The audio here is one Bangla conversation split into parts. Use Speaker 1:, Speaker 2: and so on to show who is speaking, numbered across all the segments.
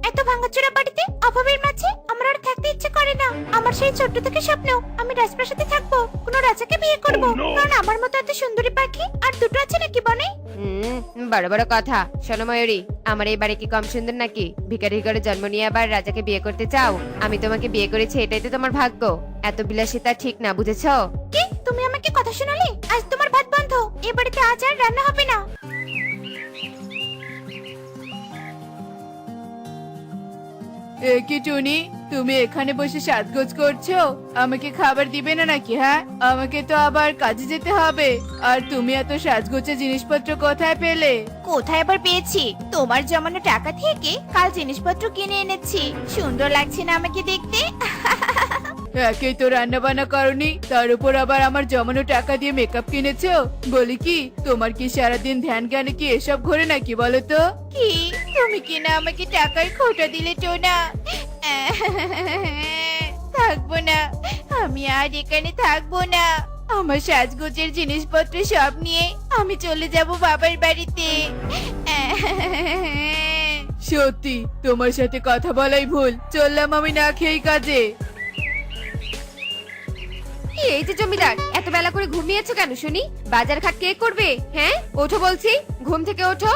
Speaker 1: এত ভাঙাচোরা বাড়িতে অভাবের মাঝে আমার আর থাকতে ইচ্ছে করে না। আমার সেই ছোট্ট থেকে স্বপ্ন আমি রাজপ্রাসাদে থাকবো, কোনো রাজাকে বিয়ে করব। কারণ আমার মতো এত সুন্দরী পাখি আর দুটো আছে নাকি বনে?
Speaker 2: বড় বড় কথা। শোনো ময়ূরী, আমার এই বাড়ি কি কম সুন্দর নাকি? ভিখারির ঘরে জন্ম নিয়ে আবার রাজাকে বিয়ে করতে চাও? আমি তোমাকে বিয়ে করেছি, এটাই তো তোমার ভাগ্য। এত বিলাসিতা ঠিক না, বুঝেছো?
Speaker 1: কি তুমি আমাকে কথা শোনালে? আজ তোমার ভাত বন্ধ, এই বাড়িতে আজ আর রান্না হবে না।
Speaker 3: কি টুনি, তুমি এখানে বসে সাজগোজ করছো? আমাকে খাবার দিবে না নাকি? হ্যাঁ, আমাকে তো আবার কাজে যেতে হবে। আর তুমি এত সাজগোজের জিনিসপত্র কোথায় পেলে?
Speaker 1: কোথায় আবার পেয়েছি? তোমার জমানো টাকা থেকে কাল জিনিসপত্র কিনে এনেছি। সুন্দর লাগছে না আমাকে দেখতে?
Speaker 3: একেই তো রান্না বান্না করনি, তার উপর আবার আমার জমানো টাকা দিয়ে মেকআপ কিনেছো। বলি কি, তোমার কি সারাদিন ধ্যান জ্ঞানে কি এসব ঘোরে নাকি বলো তো?
Speaker 1: কি তুমি কি না আমাকে টাকার খোটা দিলে টোনা? থাকবো না, আমি আর এখানে থাকবো না। আমার সাজগোজের জিনিসপত্র সব নিয়ে আমি চলে যাব বাবার বাড়িতে।
Speaker 3: সত্যি তোমার সাথে কথা বলাই ভুল, চললাম আমি না খেয়ে কাজে।
Speaker 2: এই যে জমিদার, এত বেলা করে ঘুমিয়েছো কেন শুনি? বাজার ঘাট কে করবে? হ্যাঁ, ওঠো বলছি, ঘুম থেকে ওঠো।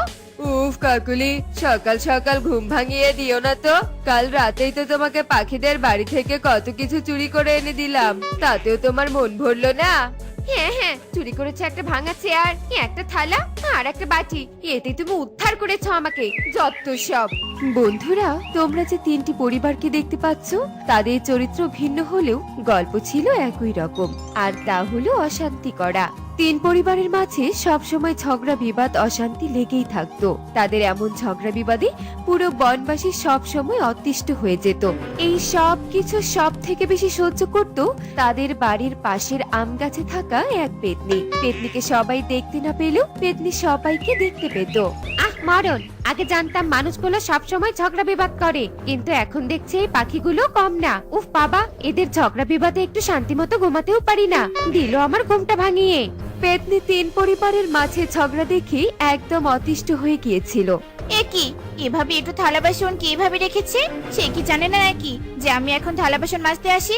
Speaker 2: উফ কাকুলি, সকাল সকাল ঘুম ভাঙিয়ে দিও না তো। কাল রাতেই তো তোমাকে পাখিদের বাড়ি থেকে কত কিছু চুরি করে এনে দিলাম, তাতেও তোমার মন ভরলো না? হ্যাঁ হ্যাঁ, চুরি করেছে একটা ভাঙা চেয়ার, একটা থালা আর একটা বাটি, এতে তুমি উদ্ধার করেছো আমাকে। যত সব। বন্ধুরা, তোমরা যে তিনটি পরিবারকে দেখতে পাচ্ছ, তাদের চরিত্র ভিন্ন হলেও গল্প ছিল একই রকম, আর তা হলো অশান্তি করা। তিন পরিবারের মাঝে সব সময় ঝগড়া বিবাদ অশান্তি লেগেই থাকতো। তাদের এমন ঝগড়া বিবাদে পুরো বনবাসী সব সময় অতিষ্ঠ হয়ে যেত। এই সব কিছু সব থেকে বেশি সহ্য করত তাদের বাড়ির পাশের আম গাছে থাকা এক পেতনি। পেতনিকে সবাই দেখতে না পেলেও পেতনি সবাইকে দেখতে পেত। মরণ, আগে জানতাম মানুষগুলো সব সময় ঝগড়া বিবাদ করে, কিন্তু এখন দেখছি এই পাখিগুলো কম না। উফ বাবা, এদের ঝগড়া বিবাদে একটু শান্তি মতো ঘুমাতেও পারি না, দিল আমার ঘুমটা ভাঙিয়ে। পেতনি তিন পরিবারের মাঝে ঝগড়া দেখে একদম অতিষ্ঠ হয়ে গিয়েছিল।
Speaker 1: কি এভাবে একটু থালা বাসন কিভাবে রেখেছে? সে কি জানে না নাকি যে আমি এখন থালা বাসন মাজতে আসি?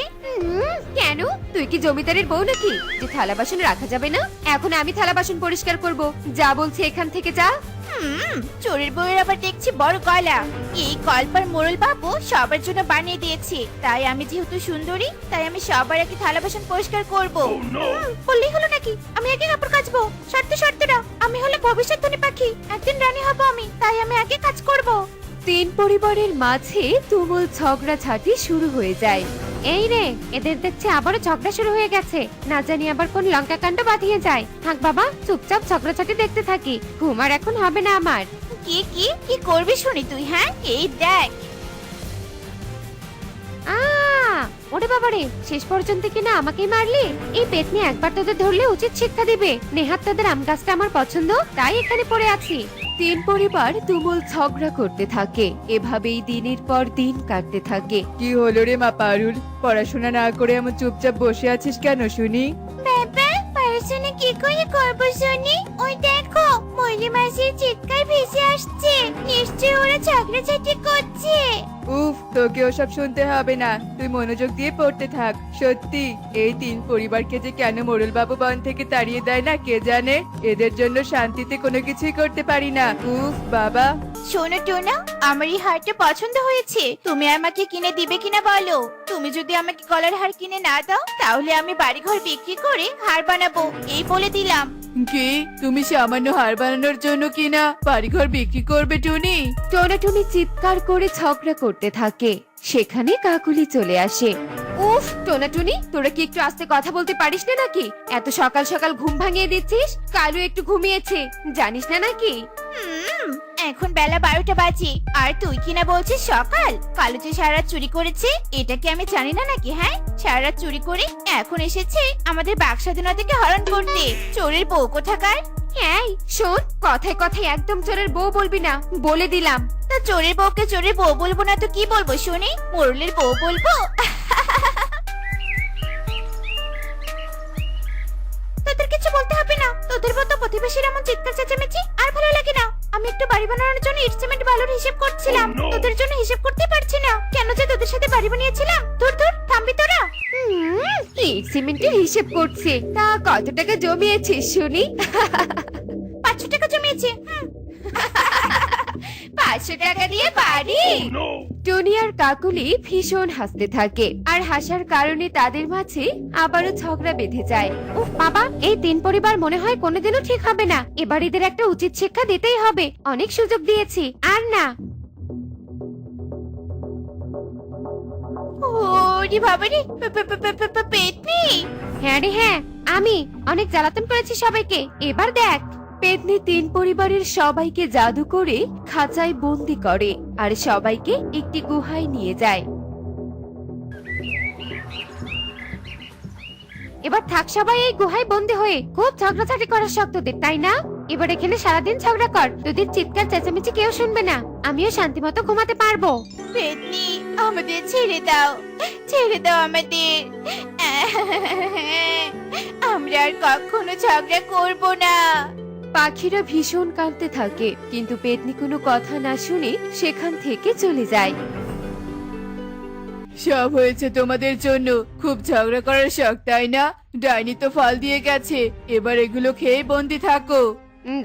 Speaker 2: কেন, তুই কি জমিদারের বউ নাকি যে থালা বাসন রাখা যাবে না? এখন আমি থালা বাসন পরিষ্কার করব, যা বলছি এখান থেকে যা।
Speaker 1: চোরের বউয়ের আবার দেখছি বড় গলা। এই কল্পার মোড়ল বাবু সবার জন্য বানিয়ে দিয়েছে, তাই আমি যেহেতু সুন্দরী তাই আমি সবার আগে থালা বাসন পরিষ্কার করব। বললেই হলো নাকি আমি আগে কাপড় কাচবো? শর্ত না, আমি হলে ভবিষ্যৎ ধনী পাখি, একদিন রানী হব আমি, তাই আমি আগে কাজ করব।
Speaker 2: তিন পরিবারের মাঝে তুমুল ঝগড়াঝাটি শুরু হয়ে যায়। এই রে, এদের দেখছি আবারও ঝগড়া শুরু হয়ে গেছে, না জানি আবার কোন লঙ্কা কাণ্ড বাঁধিয়ে যায়। থাক বাবা, চুপচাপ ঝগড়াঝাটি দেখতে থাকি, ঘুম আর এখন হবে না আমার।
Speaker 1: কি কি কি করবি শুনি তুই? হ্যাঁ, এই দেখ।
Speaker 2: ওরে বাবারে, শেষ পর্যন্ত কিনা আমাকেই মারলি? এই পেতনি একবার তোদের ধরলে উচিত শিক্ষা দিবে। নেহাত তোদের আম গাছটা আমার পছন্দ, তাই এখানে পড়ে আছি। তিন পরিবার তুমুল ঝগড়া করতে থাকে, এভাবেই দিনের পর দিন কাটতে থাকে।
Speaker 3: কি হলো রে মা পারুল, পড়াশোনা না করে এমন চুপচাপ বসে আছিস কেন শুনি?
Speaker 1: বাবা, পড়াশোনা কি করে করবো শুনি? ওই দেখো, মৌলি মাসির চিৎকার ভেসে আসছে, নিশ্চয়ই ওরা ঝগড়াঝাটি করছে।
Speaker 3: উফ, তোকে ওসব শুনতে হবে না, তুই মনোযোগ দিয়ে পড়তে থাক। সত্যি এই তিন পরিবারকে যে কেন মোড়ল বাবু বন থেকে তাড়িয়ে দেয় না কে জানে। এদের জন্য শান্তিতে কোনো কিছুই করতে পারি না। উফ বাবা।
Speaker 1: শোনো টোনা, আমার এই হারটা পছন্দ হয়েছে, তুমি আমাকে কিনে দিবে কিনা বলো? তুমি যদি আমাকে গলার হার কিনে না দাও তাহলে আমি বাড়িঘর বিক্রি করে হার বানাবো, এই বলে দিলাম।
Speaker 3: কি, তুমি সামান্য হার বানানোর জন্য কিনা বাড়িঘর বিক্রি করবে টুনি?
Speaker 2: টোনাটুনি চিৎকার করে ঝগড়া করতে থাকে। সেখানে কাকুলি চলে আসে। উফ টোনাটুনি, তোরা কি একটু আস্তে কথা বলতে পারিস না নাকি? এত সকাল সকাল ঘুম ভাঙিয়ে দিচ্ছিস। কালু একটু ঘুমিয়েছে, জানিস না নাকি?
Speaker 1: এখন বেলা 12টা বাজে আর তুই কিনা বলছিস সকাল? কালু যে সারা রাত চুরি করেছে এটা কি আমি জানি না নাকি? হ্যাঁ, সারা রাত চুরি করে এখন এসেছে আমাদের বাক স্বাধীনতাকে হরণ করতে। চোরের বউ কোথাকার।
Speaker 2: হ্যাঁ শোন, কথায় কথায় একদম চোরের বউ বলবি না, বলে দিলাম।
Speaker 1: তা চোরের বউকে চোরের বউ বলবো না তো কি বলবো শুনি? মোরলের বউ বলবো? তোদের কিছু বলতে হবে না, তোদের মতো প্রতিবেশীর এমন চিৎকার চেঁচামেচি আর ভালো লাগে না। আমি একটু বাড়ি বানানোর জন্য ইট সিমেন্ট বালুর হিসেব করছিলাম। তোদের জন্য হিসেব করতে পারছি না। কেন যে তোদের সাথে বাড়ি বানিয়েছিলাম। ধুর ধুর, থামবি তোরা।
Speaker 2: ইট সিমেন্টের হিসেব করছে, তা কত টাকা জমিয়েছিস শুনি?
Speaker 1: 500 টাকা জমিয়েছে।
Speaker 2: 500 টাকা দিয়ে বাড়ি? টনি আর কাকুলি ভীষণ হাসতে থাকে, আর হাসার কারণে তাদের মাঝে আবারও ঝগড়া বেঁধে যায়। উফ বাবা, এই তিন পরিবার মনে হয় কোনোদিনও ঠিক হবে না। এবার এদের একটা উচিত শিক্ষা দিতেই হবে। অনেক সুযোগ দিয়েছি, আর না।
Speaker 1: ওরে বাবারে, পেতনি।
Speaker 2: হ্যাঁ রে হ্যাঁ, আমি অনেক জ্বালাতন করেছি সবাইকে। এবার দেখ। পেতনি তিন পরিবারের সবাইকে জাদু করে খাঁচায় বন্দি করে আর সবাইকে একটি গুহায় নিয়ে যায়। এবার থাক সবাই এই গুহায় বন্দি হয়ে। খুব ঝগড়াঝাটি করার শখ তোদের, তাই না? এবার এখানে সারাদিন ঝগড়া কর, তোদের চিৎকার চেঁচামেচি কেউ শুনবে না। আমিও শান্তিমতো ঘুমাতে পারবো।
Speaker 1: পেতনি, আমাদের ছেড়ে দাও, ছেড়ে দাও আমাদের। আমরা আর কখনো ঝগড়া করব না।
Speaker 2: পাখিরা ভীষণ কাঁদতে থাকে, কিন্তু পেতনি কোনো কথা না শুনে সেখান থেকে চলে যায়।
Speaker 3: সব হয়েছে তোমাদের জন্য। খুব ঝগড়া করার শখ, তাই না? ডাইনি তো ফল দিয়ে গেছে, এবার এগুলো খেয়ে বন্দি থাকো।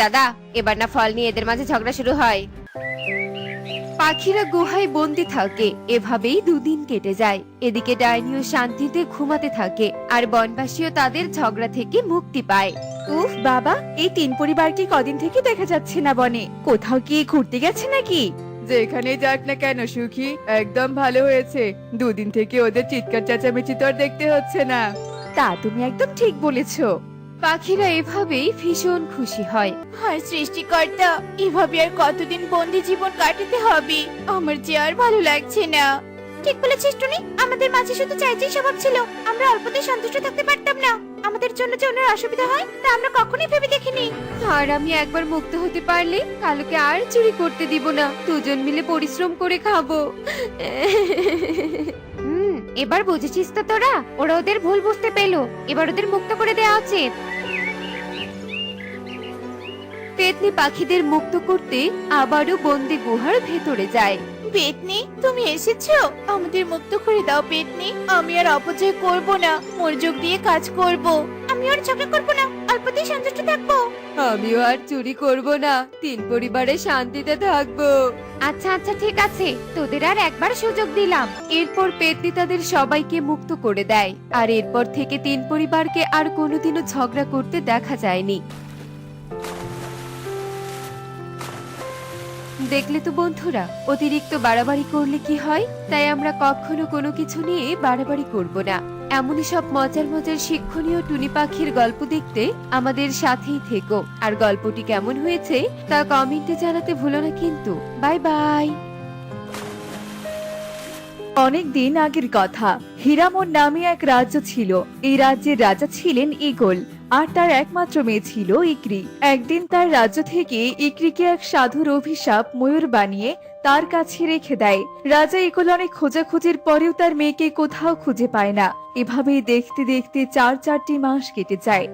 Speaker 2: দাদা, এবার না ফল নিয়ে এদের মাঝে ঝগড়া শুরু হয়। পাখিরা গুহায় বন্দি থাকে। এভাবেই দুদিন কেটে যায়। এদিকে ডাইনিও শান্তিতে ঘুমাতে থাকে, আর বনবাসীও তাদের ঝগড়া থেকে মুক্তি পায়।
Speaker 3: উফ বাবা, এই তিন পরিবারকে কদিন থেকে দেখা যাচ্ছে না বনে। কোথাও কি ঘুরতে গেছে নাকি? যেখানে যাক না কেন সুখী, একদম ভালো হয়েছে। দুদিন থেকে ওদের চিৎকার চেঁচামেচি তো আর দেখতে হচ্ছে না। তা তুমি একদম ঠিক বলেছো।
Speaker 2: পাখিরা এভাবেই ভীষণ খুশি হয়।
Speaker 1: হায় সৃষ্টিকর্তা, এভাবে আর কতদিন বন্দি জীবন কাটাতে হবে? আমার যে আর ভালো লাগছে না। ঠিক বলেছিস টুনি, আমাদের মাঝে শুধু চাইছেই স্বভাব ছিল। আমরা অল্পতেই সন্তুষ্ট থাকতে পারতাম না। আমাদের জন্য যে অন্যের অসুবিধা হয় তা আমরা কখনোই ভেবে দেখিনি।
Speaker 2: আর আমি একবার মুক্ত হতে পারলে কালুকে আর চুরি করতে দিব না। দুজন মিলে পরিশ্রম করে খাবো। এবার বুঝেছিস তো তোরা? ওরা ওদের ভুল বুঝতে পেলো। এবার ওদের মুক্ত করে দেওয়া উচিত। পেতনি পাখিদের মুক্ত করতে আবারও বন্দি গুহার ভেতরে যায়।
Speaker 1: পেতনি, তুমি এসেছো? আমাদের মুক্ত করে দাও পেতনি। আমি আর অপচয় করব না, মনোযোগ দিয়ে কাজ করব। আমি আর ঝগড়া করব না, অল্পতেই সন্তুষ্ট থাকবো।
Speaker 2: আমিও আর চুরি করব না, তিন পরিবারে শান্তিতে থাকবো। আচ্ছা আচ্ছা ঠিক আছে, তোদের আর একবার সুযোগ দিলাম। এরপর পেতনি তাদের সবাইকে মুক্ত করে দেয়, আর এরপর থেকে তিন পরিবারকে আর কোনোদিনও ঝগড়া করতে দেখা যায়নি। দেখলে তো বন্ধুরা, অতিরিক্ত বাড়াবাড়ি করলে কি হয়। তাই আমরা কখনো কোনো কিছু নিয়ে বাড়াবাড়ি করব না। এমনই সব মজার মজার শিক্ষণীয় টুনি পাখির গল্প দেখতে আমাদের সাথেই থেকো। আর গল্পটি কেমন হয়েছে তা কমেন্টে জানাতে ভুলো না কিন্তু। Bye bye.
Speaker 3: অনেক দিন আগের কথা, হীরামন নামে এক রাজ্য ছিল। এই রাজ্যের রাজা ছিলেন ঈগল, আর তার একমাত্র মেয়ে ছিল ইকরি। একদিন তার রাজ্য থেকে ইকরিকে এক সাধুর অভিশাপ ময়ূর বানিয়ে তার কাছে রেখে দেয়। রাজা ঈগল অনেক খোঁজাখুঁজির পরেও তার মেয়েকে কোথাও খুঁজে পায় না। এভাবেই দেখতে দেখতে 4টি মাস কেটে যায়।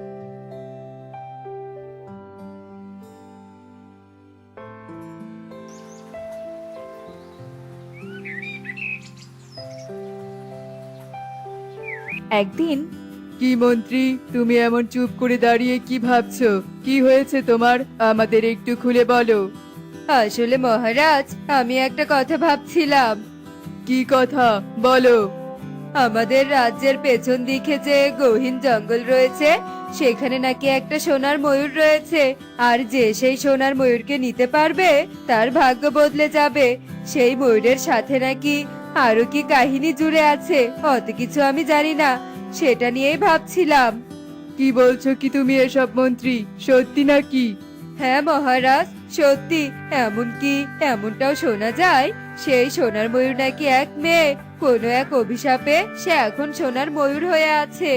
Speaker 3: একদিন, কি মন্ত্রী, তুমি এমন চুপ করে দাঁড়িয়ে কি ভাবছো? কি হয়েছে তোমার? আমাদের একটু খুলে বলো।
Speaker 2: আসলে মহারাজ, আমি একটা কথা ভাবছিলাম।
Speaker 3: কি কথা বলো?
Speaker 2: আমাদের রাজ্যের পেছন দিকে যে গহীন জঙ্গল রয়েছে, সেখানে নাকি একটা সোনার ময়ূর রয়েছে। আর যে সেই সোনার ময়ূরকে নিতে পারবে তার ভাগ্য বদলে যাবে। সেই ময়ূরের সাথে নাকি আরো কি কাহিনী জুড়ে আছে, অত কিছু আমি জানি না। সেটা নিয়েই ভাবছিলাম।
Speaker 3: কি বলছো কি তুমি এসব মন্ত্রী? সত্যি নাকি?
Speaker 2: হ্যাঁ মহারাজ, সত্যি। এমনকি এমনটাও শোনা যায়, সেই সোনার ময়ূর নাকি এক মেয়ে। কোনো এক অভিশাপে সে এখন সোনার ময়ূর হয়ে আছে।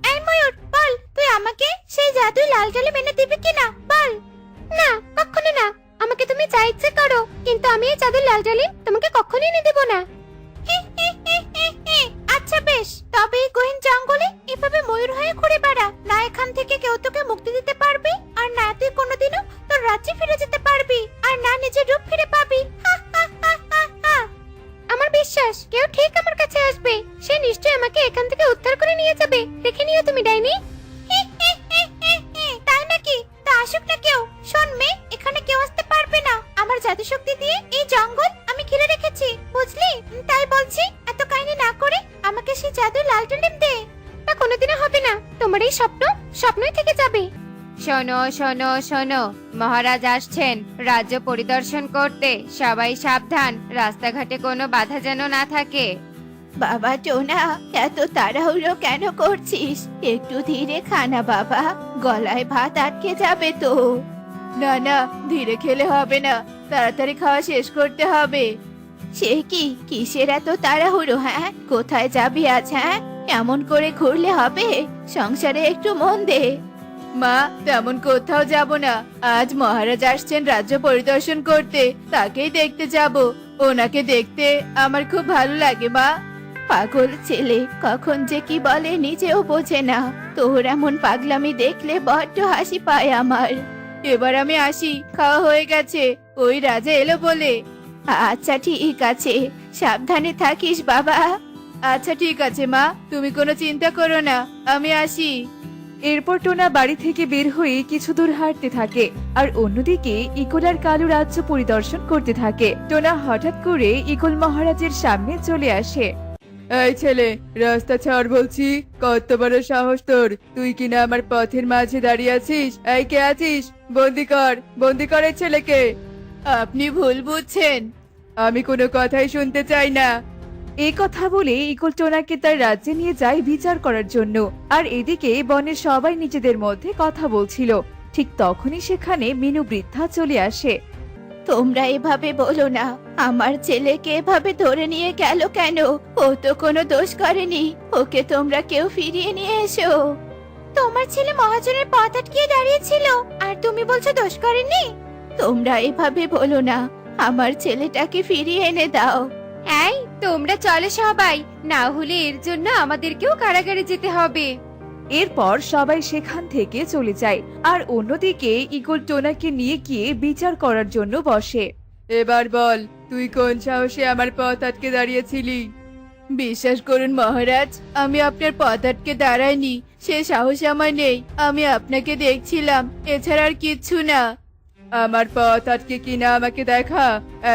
Speaker 1: এই ময়ূর, বল তুই আমাকে সেই জাদুই লাল টালি মেনে দিবি কিনা, বল। না, কখনো না। আমাকে তুমি যা ইচ্ছে করো, কিন্তু আমি এই জাদুই লাল টালি তোমাকে কখনোই এনে দেব না। আচ্ছা বেশ, তবে এই গহীন জঙ্গলে এভাবে ময়ূর হয়ে ঘুরে বেড়া, না এখান থেকে কেউ তোকে মুক্তি দিতে পারবে, আর না তুই কোনোদিনও তোর রাজ্যে ফিরে যেতে পারবি, আর না নিজের রূপ ফিরে পাবি। হা, হা, হা, হা, হা। আমার বিশ্বাস কেউ ঠিক আমার কাছে আসবে, সে নিশ্চয়ই আমাকে এখান থেকে উদ্ধার করে নিয়ে যাবে। দেখে নিও তুমি, ডাইনি। তাই নাকি? তা আসুক না কেউ। শোন মেয়ে, এখানে কেউ আসতে পারবে না। আমার জাদু শক্তি দিয়ে এই জঙ্গল আমি ঘিরে রেখেছি, বুঝলি? তাই বলছি, এত কাহিনী না করে আমাকে সেই জাদু লাল টুলিপ দে। তা কোনোদিনও হবে না, তোমার এই স্বপ্ন স্বপ্নই থেকে যাবে।
Speaker 2: শোনো শোনো শোনো, মহারাজ আসছেন রাজ্য পরিদর্শন করতে, সবাই সাবধান, রাস্তাঘাটে কোনো বাধা যেন না থাকে।
Speaker 1: বাবা টোনা, এত তাড়াহুড়ো কেন করছিস? একটু ধীরে খানা বাবা, গলায় ভাত আটকে যাবে তো। না না, ধীরে খেলে হবে না, তাড়াতাড়ি খাওয়া শেষ করতে হবে। সে কি, কিসের এত তাড়াহুড়ো? হ্যাঁ, কোথায় যাবি আজ? হ্যাঁ, এমন করে ঘুরলে হবে? সংসারে একটু মন দে। মা, তেমন কোথাও যাব না, আজ মহারাজ আসছেন রাজ্য পরিদর্শন করতে, তাকেই দেখতে যাব। ওনাকে দেখতে আমার খুব ভালো লাগে মা। পাগল ছেলে, কখন যে কি বলে নিজেও বোঝে না। তোর এমন পাগলামি দেখলে বড্ড হাসি পায় আমার। এবার আমি আসি, খাওয়া হয়ে গেছে, ওই রাজা এলো বলে। আচ্ছা ঠিক আছে, সাবধানে থাকিস বাবা। আচ্ছা ঠিক আছে মা, তুমি কোনো চিন্তা করো না, আমি আসি।
Speaker 3: এরপর টোনা বাড়ি থেকে বের হয়ে কিছু দূর হাঁটতে থাকে, আর অন্যদিকে ইগল আর কালু রাজ্য পরিদর্শন করতে থাকে। টোনা হঠাৎ করে ইগল মহারাজের সামনে চলে আসে। এই ছেলে, রাস্তা ছাড় বলছি, কত বড় সাহস তোর! তুই কিনা আমার পথের মাঝে দাঁড়িয়ে আছিস? এই কে আছিস? বন্দি কর এই ছেলেকে। আপনি ভুল বুঝছেন, আমি কোনো কথাই শুনতে চাই না। এই কথা বলে ইগল টোনাকে তার রাজ্যে নিয়ে যায় বিচার করার জন্য, আর এদিকে বনের সবাই নিজেদের মধ্যে কথা বলছিল। ঠিক তখনই সেখানে মিনু বৃদ্ধা চলে আসে।
Speaker 1: তোমরা এভাবে বলো না, আমার ছেলেকে এভাবে ধরে নিয়ে গেল কেন? ও তো কোনো দোষ করেনি, ওকে তোমরা কেউ ফিরিয়ে নিয়ে এসো। তোমার ছেলে মহাজনের পথ আটকিয়ে দাঁড়িয়েছিল, আর তুমি বলছো দোষ করেনি? তোমরা এভাবে বলো না, আমার ছেলেটাকে ফিরিয়ে এনে দাও।
Speaker 2: এই তোমরা চলে সবাই, না হলে এর জন্য আমাদেরকেও কারাগারে যেতে হবে।
Speaker 3: এরপর সবাই সেখান থেকে চলে যায়, আর অন্যদিকে ইগল টোনাকে নিয়ে গিয়ে বিচার করার জন্য বসে। এবার বল, তুই কোন সাহসে আমার পথ আটকে দাঁড়িয়েছিলি? বিশ্বাস করুন মহারাজ, আমি আপনার পথ আটকে দাঁড়াইনি, সে সাহস আমার নেই। আমি আপনাকে দেখছিলাম, এছাড়া আর কিচ্ছু না। আমার পথ আটকে কিনা আমাকে দেখা,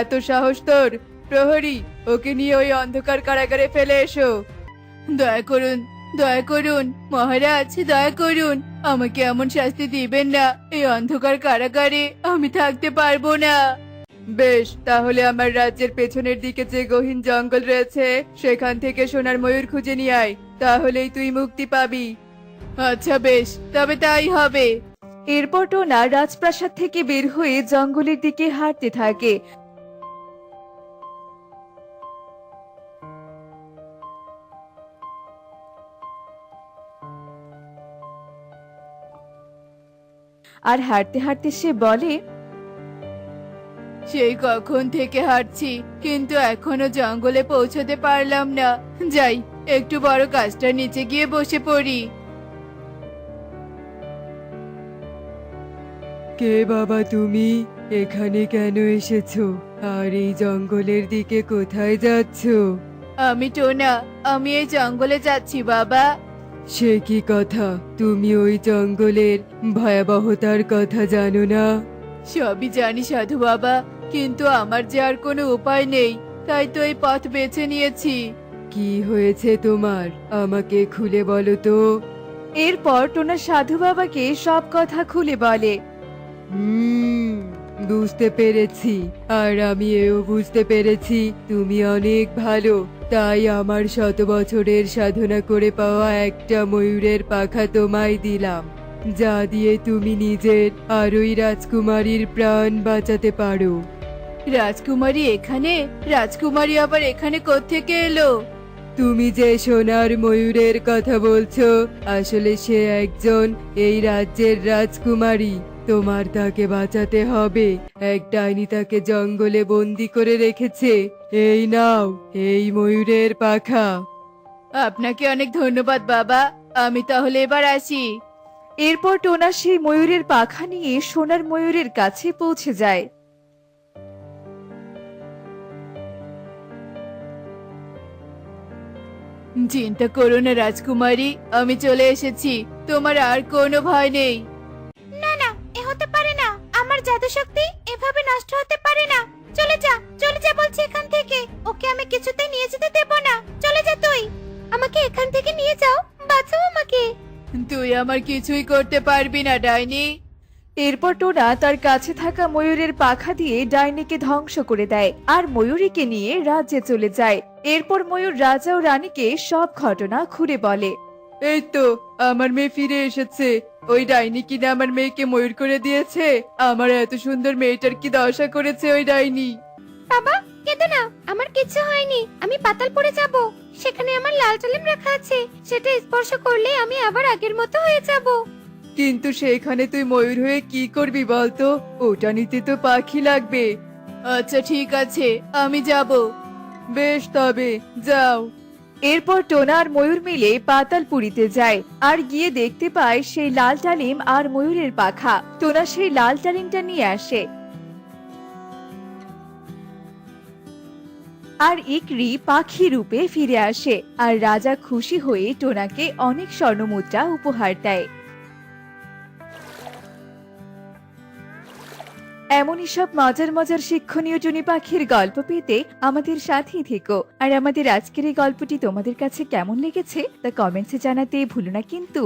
Speaker 3: এত সাহস তোর? প্রহরী, ওকে নিয়ে ওই অন্ধকার কারাগারে ফেলে এসো। দয়া করুন, দয়া করুন মহারাজ, দয়া করুন, আমাকে এমন শাস্তি দিবেন না। এই অন্ধকার কারাগারে আমি থাকতে পারবো না। বেশ, তাহলে আমার রাজ্যের পেছনের দিকে যে গহীন জঙ্গল রয়েছে, সেখান থেকে সোনার ময়ূর খুঁজে নিয়ে আয়, তাহলেই তুই মুক্তি পাবি। আচ্ছা বেশ, তবে তাই হবে। এরপর টোনা রাজপ্রাসাদ থেকে বের হয়ে জঙ্গলের দিকে হাঁটতে থাকে। আর হাঁটতে হাঁটতে সে বলে, সেই কখন থেকে হাঁটছি, কিন্তু এখনো জঙ্গলে পৌঁছতে পারলাম না। যাই, একটু বড় গাছটার নিচে গিয়ে বসে পড়ি। কে বাবা তুমি? এখানে কেন এসেছো? আর এই জঙ্গলের দিকে কোথায় যাচ্ছো? আমি টোনা, আমি এই জঙ্গলে যাচ্ছি বাবা। সে কি কথা, তুমি ওই জঙ্গলের ভয়াবহতার কথা জানো না? সবই জানি সাধু বাবা, কিন্তু আমার যে আর কোনো উপায় নেই, তাই তো এই পথ বেছে নিয়েছি। কি হয়েছে তোমার, আমাকে খুলে বলো তো। এরপর টোনা সাধু বাবাকে সব কথা খুলে বলে। বুঝতে পেরেছি, আর আমি এও বুঝতে পেরেছি তুমি অনেক ভালো, তাই আমার 100 বছরের সাধনা করে পাওয়া একটা ময়ূরের পাখা তোমায় দিলাম, যা দিয়ে তুমি নিজের আর ওই রাজকুমারীর প্রাণ বাঁচাতে পারো। রাজকুমারী এখানে? রাজকুমারী আবার এখানে কোত্থেকে এলো? তুমি যে সোনার ময়ূরের কথা বলছো, আসলে সে একজন এই রাজ্যের রাজকুমারী। তোমার তাকে বাঁচাতে হবে, এক ডাইনি তাকে জঙ্গলে বন্দি করে রেখেছে। এই নাও এই ময়ূরের পাখা। আপনাকে অনেক ধন্যবাদ বাবা, আমি তাহলে এবার আসি। এরপর টোনা সেই ময়ূরের পাখা নিয়ে সোনার ময়ূরের কাছে পৌঁছে যায়। চিন্তা করো না রাজকুমারী, আমি চলে এসেছি, তোমার আর কোনো ভয় নেই।
Speaker 1: না না, এ হতে পারে না। আমার জাদু শক্তি এভাবে নষ্ট হতে পারে না। চলে যা, চলে যা বলছি এখান থেকে। ওকে আমি কিছুতেই নিয়ে যেতে দেব না। চলে যা তুই। আমাকে এখান থেকে নিয়ে যাও, বাঁচাও আমাকে।
Speaker 3: তুই আমার কিছুই করতে পারবি না ডাইনি। এরপর টোনা তার কাছে থাকা ময়ূরের পাখা দিয়ে ডাইনিকে ধ্বংস করে দেয় আর ময়ূরীকে নিয়ে রাজ্যে চলে যায়। এরপর ময়ূর রাজা ও রানীকে সব ঘটনা খুলে বলে। এই তো আমার মেয়ে ফিরে এসেছে। ওই ডাইনি কিনা আমার মেয়েকে ময়ূর করে দিয়েছে। আমার এত সুন্দর মেয়েটার কি দশা করেছে ওই ডাইনি।
Speaker 1: বাবা, কেঁদো না, আমার কিছু হয়নি। আমি পাতালপুরে যাব। সেখানে আমার লাল টালিম রাখা আছে। সেটা স্পর্শ করলে আমি আবার আগের মতো হয়ে যাব।
Speaker 3: কিন্তু সেখানে তুই ময়ূর হয়ে কি করবি বলতো? ওটা নিতে তো পাখি লাগবে। আচ্ছা ঠিক আছে, আমি যাব। বেশ তবে যাও। এরপর টোনা আর ময়ূর মিলে পাতালপুরীতে যায় আর গিয়ে দেখতে পায় সেই লাল টালিম আর ময়ূরের পাখা। টোনা সেই লাল টালিমটা নিয়ে আসে আর ইকরি পাখি রূপে ফিরে আসে আর রাজা খুশি হয়ে টোনাকে অনেক স্বর্ণমুদ্রা উপহার দেয়। এমনই সব মজার মজার শিক্ষণীয় টুনি পাখির গল্প পেতে আমাদের সাথেই থেকো। আর আমাদের আজকের এই গল্পটি তোমাদের কাছে কেমন লেগেছে তা কমেন্টসে জানাতে ভুলো না কিন্তু।